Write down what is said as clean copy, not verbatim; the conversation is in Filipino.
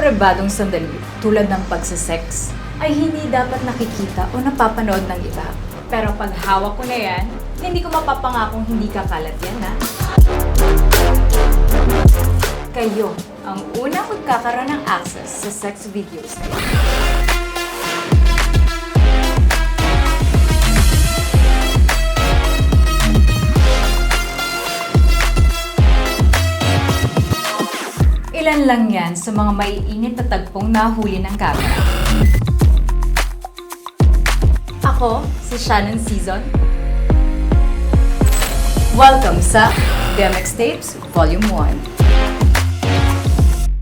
pribadong sandali tulad ng pagsisex ay hindi dapat nakikita o napapanood ng iba. Pero pag hawak ko na yan, hindi ko mapapangakong hindi kakalat yan, ha? Kayo ang unang magkakaroon ng access sa sex videos na yan. Ilan lang yan sa mga maiinit na tagpong nahuli ng camera. Ako, si Shannon Season. Welcome sa DMX Tapes Volume 1.